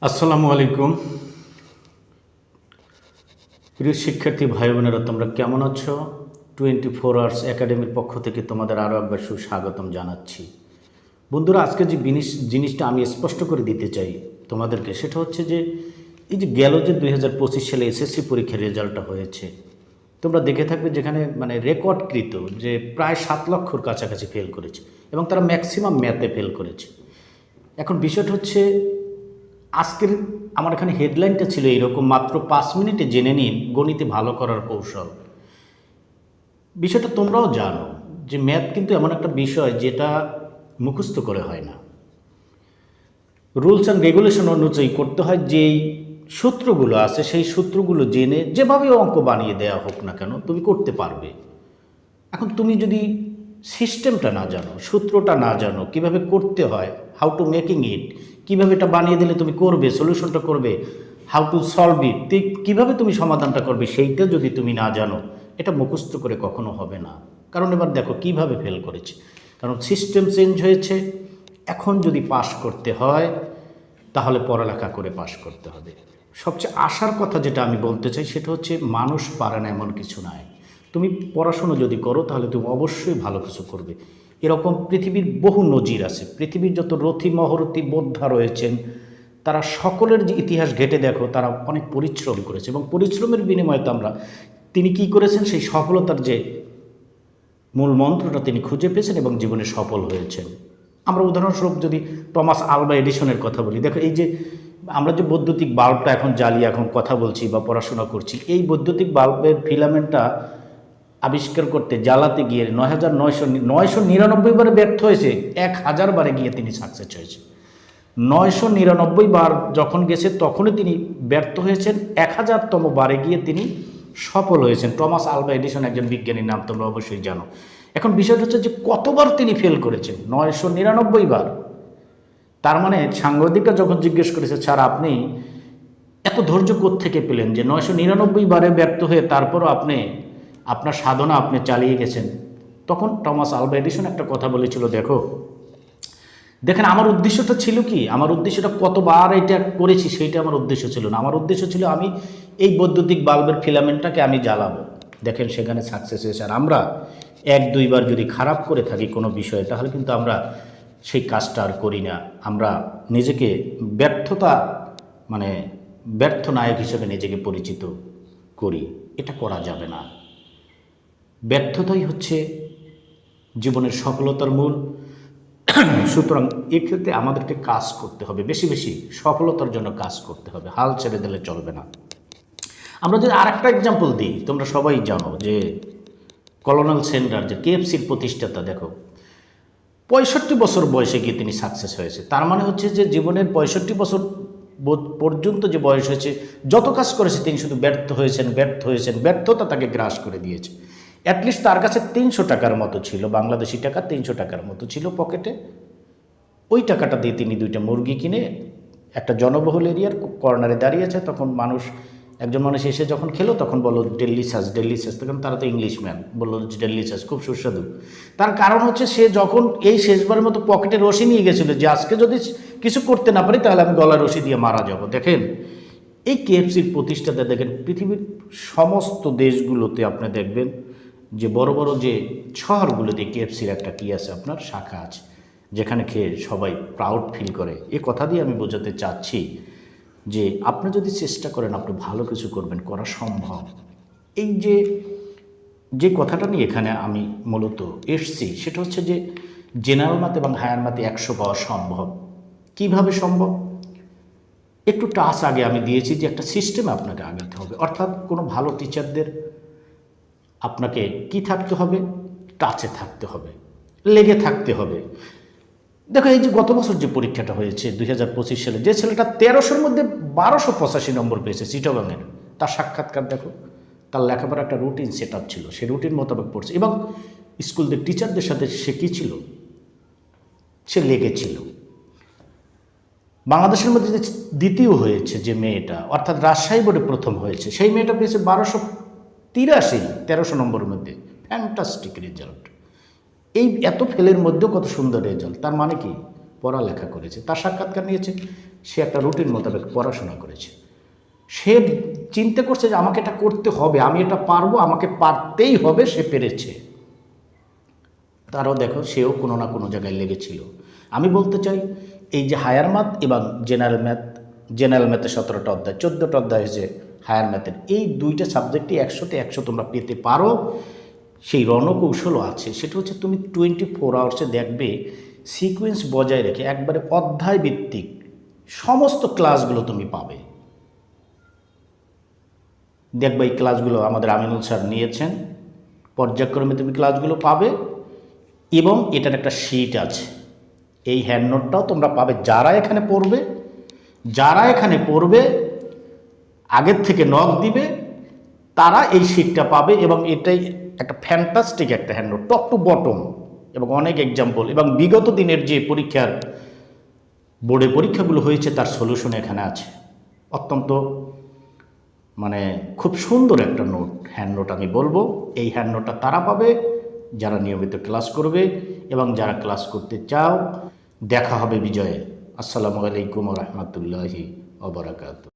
আসসালামু আলাইকুম। প্রিয় শিক্ষার্থী ভাই বোনেরা, তোমরা কেমন আছো? 24 আওয়ার্স একাডেমির পক্ষ থেকে তোমাদের আরও একবার সুস্বাগতম জানাচ্ছি। বন্ধুরা, আজকে যে জিনিসটা আমি স্পষ্ট করে দিতে চাই তোমাদেরকে, সেটা হচ্ছে যে এই যে গেল যে 2025 সালে এসএসসি পরীক্ষার রেজাল্টটা হয়েছে, তোমরা দেখে থাকবে যেখানে রেকর্ডকৃত যে প্রায় 7 লক্ষর কাছাকাছি ফেল করেছে এবং তারা ম্যাক্সিমাম ম্যাথে ফেল করেছে। এখন বিষয়টা হচ্ছে, আজকের আমার এখানে হেডলাইনটা ছিল এইরকম, মাত্র 5 মিনিটে জেনে নিন গণিতে ভালো করার কৌশল। বিষয়টা তোমরাও জানো যে ম্যাথ কিন্তু এমন একটা বিষয় যেটা মুখস্থ করে হয় না। রুলস অ্যান্ড রেগুলেশন অনুযায়ী করতে হয়। যেই সূত্রগুলো আছে সেই সূত্রগুলো জেনে যেভাবে অঙ্ক বানিয়ে দেওয়া হোক না কেন তুমি করতে পারবে। এখন তুমি যদি সিস্টেমটা না জানো, সূত্রটা না জানো, কিভাবে করতে হয়, হাউ টু মেকিং ইট, কীভাবে এটা বানিয়ে দিলে তুমি করবে, সলিউশনটা করবে, হাউ টু সলভ ইট, কীভাবে তুমি সমাধানটা করবে, সেইটা যদি তুমি না জানো, এটা মুখস্থ করে কখনো হবে না। কারণ এবার দেখো কিভাবে ফেল করেছে, কারণ সিস্টেম চেঞ্জ হয়েছে। এখন যদি পাস করতে হয় তাহলে পড়ালেখা করে পাস করতে হবে। সবচেয়ে আশার কথা যেটা আমি বলতে চাই সেটা হচ্ছে, মানুষ পারে না এমন কিছু নাই। তুমি পড়াশুনো যদি করো তাহলে তুমি অবশ্যই ভালো কিছু করবে। এরকম পৃথিবীর বহু নজির আছে। পৃথিবীর যত রথী মহরথী যোদ্ধা রয়েছেন, তারা সকলের যে ইতিহাস ঘেঁটে দেখো, তারা অনেক পরিশ্রম করেছে এবং পরিশ্রমের বিনিময়ে তিনি কি করেছেন, সেই সফলতার যে মূল মন্ত্রটা তিনি খুঁজে পেয়েছেন এবং জীবনে সফল হয়েছেন। আমরা উদাহরণস্বরূপ যদি টমাস আলভা এডিসনের কথা বলি, দেখো এই যে আমরা যে বৈদ্যুতিক বাল্বটা এখন জ্বালিয়ে এখন কথা বলছি বা পড়াশোনা করছি, এই বৈদ্যুতিক বাল্বের ফিলামেন্টটা আবিষ্কার করতে জ্বালাতে গিয়ে 9,999 বারে ব্যর্থ হয়েছে। 1000 বারে গিয়ে তিনি সাকসেস হয়েছে। 999 বার যখন গেছে তখনই তিনি ব্যর্থ হয়েছেন, 1000তম বারে গিয়ে তিনি সফল হয়েছেন। টমাস আলভা এডিসন একজন বিজ্ঞানীর নাম, তোমরা অবশ্যই জানো। এখন বিষয়টা হচ্ছে যে কতবার তিনি ফেল করেছেন, 999 বার। তার মানে সাংবাদিকরা যখন জিজ্ঞেস করেছে, স্যার আপনি এত ধৈর্য কোত্থেকে পেলেন যে 999 বারে ব্যর্থ হয়ে তারপরও আপনি আপনার সাধনা আপনি চালিয়ে গেছেন, তখন টমাস আলভা এডিসন একটা কথা বলেছিল, দেখেন আমার উদ্দেশ্যটা ছিল কি, আমার উদ্দেশ্যটা কতবার এটা করেছি সেইটা আমার উদ্দেশ্য ছিল না। আমার উদ্দেশ্য ছিল আমি এই বৈদ্যুতিক বাল্বের ফিলামেন্টটাকে আমি জ্বালাবো। দেখেন সেখানে সাকসেস হয়েছে। আর আমরা 1-2 বার যদি খারাপ করে থাকি কোনো বিষয়ে, তাহলে কিন্তু আমরা সেই কাজটা আর করি না। আমরা নিজেকে ব্যর্থ নায়ক হিসেবে নিজেকে পরিচিত করি। এটা করা যাবে না। ব্যর্থতাই হচ্ছে জীবনের সফলতার মূল। সুতরাং এক্ষেত্রে আমাদেরকে কাজ করতে হবে, বেশি বেশি সফলতার জন্য কাজ করতে হবে, হাল ছেড়ে দিলে চলবে না। আমরা যদি আরেকটা এক্সাম্পল দিই, তোমরা সবাই জানো যে কলোনেল সেন্ডার, যে কেএফসির প্রতিষ্ঠাতা, দেখো 65 বছর বয়সে গিয়ে তিনি সাকসেস হয়েছে। তার মানে হচ্ছে যে জীবনের 65 বছর পর্যন্ত যে বয়স হয়েছে, যত কাজ করেছে তিনি শুধু ব্যর্থ হয়েছেন। ব্যর্থতা তাকে গ্রাস করে দিয়েছে। অ্যাটলিস্ট তার কাছে 300 টাকার মতো ছিল, বাংলাদেশি টাকা 300 টাকার মতো ছিল পকেটে। ওই টাকাটা দিয়ে তিনি 2টা মুরগি কিনে একটা জনবহুল এরিয়ার কর্নারে দাঁড়িয়েছে। তখন একজন মানুষ এসে যখন খেলো, তখন বললো ডেলিশাস। তখন তারা তো ইংলিশম্যান, বললো ডেলিশাস, খুব সুস্বাদু। তার কারণ হচ্ছে সে যখন এই শেষবারের মতো পকেটে রশি নিয়ে গেছিলো যে আজকে যদি কিছু করতে না পারি তাহলে আমি গলায় রশি দিয়ে মারা যাব। দেখেন এই কেএফসির প্রতিষ্ঠাতা, দেখেন পৃথিবীর সমস্ত দেশগুলোতে আপনি দেখবেন যে বড় বড় যে শহরগুলোতে কেএফসির একটা কি আছে, আপনার শাখা আছে, যেখানে খেয়ে সবাই প্রাউড ফিল করে। এ কথা দিয়ে আমি বোঝাতে চাচ্ছি যে আপনি যদি চেষ্টা করেন আপনি ভালো কিছু করবেন, করা সম্ভব। এই যে কথাটা নিয়ে এখানে আমি মূলত এসছি সেটা হচ্ছে যে জেনারেল ম্যাথ এবং হায়ার ম্যাথে 100 পাওয়া সম্ভব। কিভাবে সম্ভব? একটু টাচ আগে আমি দিয়েছি যে একটা সিস্টেমে আপনাকে আগাতে হবে। অর্থাৎ কোনো ভালো টিচারদের আপনাকে কি থাকতে হবে, টাচে থাকতে হবে, লেগে থাকতে হবে। দেখো এই যে গত বছর যে পরীক্ষাটা হয়েছে 2025 সালে, যে ছেলেটা 1300-র মধ্যে 1285 নম্বর পেয়েছে চিটাগাংয়ের, তার সাক্ষাৎকার দেখো। তার লেখাপড়ার একটা রুটিন সেট আপ ছিল, সে রুটিন মোতাবেক পড়ছে এবং স্কুলদের টিচারদের সাথে সে কী ছিল, সে লেগেছিল। বাংলাদেশের মধ্যে যে দ্বিতীয় হয়েছে যে মেয়েটা, অর্থাৎ রাজশাহী বোর্ডে প্রথম হয়েছে, সেই মেয়েটা পেয়েছে 1283, 1300 নম্বরের মধ্যে। Fantastic result. এই এত ফেলের মধ্যেও কত সুন্দর রেজাল্ট। তার মানে কি, পড়ালেখা করেছে। তার সাক্ষাৎকার নিয়েছে সে একটা রুটিন মোতাবেক পড়াশোনা করেছে, সে চিন্তা করছে যে আমাকে এটা করতে হবে, আমি এটা পারবো, আমাকে পারতেই হবে, সে পেরেছে। তারও দেখো সেও কোনো না কোনো জায়গায় লেগেছিল। আমি বলতে চাই এই যে হায়ার ম্যাথ এবং জেনারেল ম্যাথে 17টা অধ্যায়, 14টা অধ্যায় হয়েছে হায়ার ম্যাথের, এই দুইটা সাবজেক্টই 100তে 100 তোমরা পেতে পারো। সেই রণকৌশলও আছে, সেটা হচ্ছে তুমি 24 আওয়ার্সে দেখবে সিকোয়েন্স বজায় রেখে একবারে অধ্যায় ভিত্তিক সমস্ত ক্লাসগুলো তুমি পাবে। দেখবে এই ক্লাসগুলো আমাদের আমিনুল স্যার নিয়েছেন, পর্যায়ক্রমে তুমি ক্লাসগুলো পাবে এবং এটার একটা শিট আছে, এই হ্যান্ড নোটটাও তোমরা পাবে। যারা এখানে পড়বে আগের থেকে নক দিবে তারা এই শিটটা পাবে এবং এটাই একটা ফ্যান্টাস্টিক একটা hand note, top to bottom, এবং অনেক এক্সাম্পল এবং বিগত দিনের যে বোর্ডে পরীক্ষাগুলো হয়েছে তার সলিউশন এখানে আছে। অত্যন্ত খুব সুন্দর একটা হ্যান্ড নোট আমি বলবো। এই হ্যান্ড নোটটা তারা পাবে যারা নিয়মিত ক্লাস করবে এবং যারা ক্লাস করতে চাও। দেখা হবে বিজয়ে। আসসালামু আলাইকুম ওয়া রাহমাতুল্লাহি ওয়া বারাকাতুহু।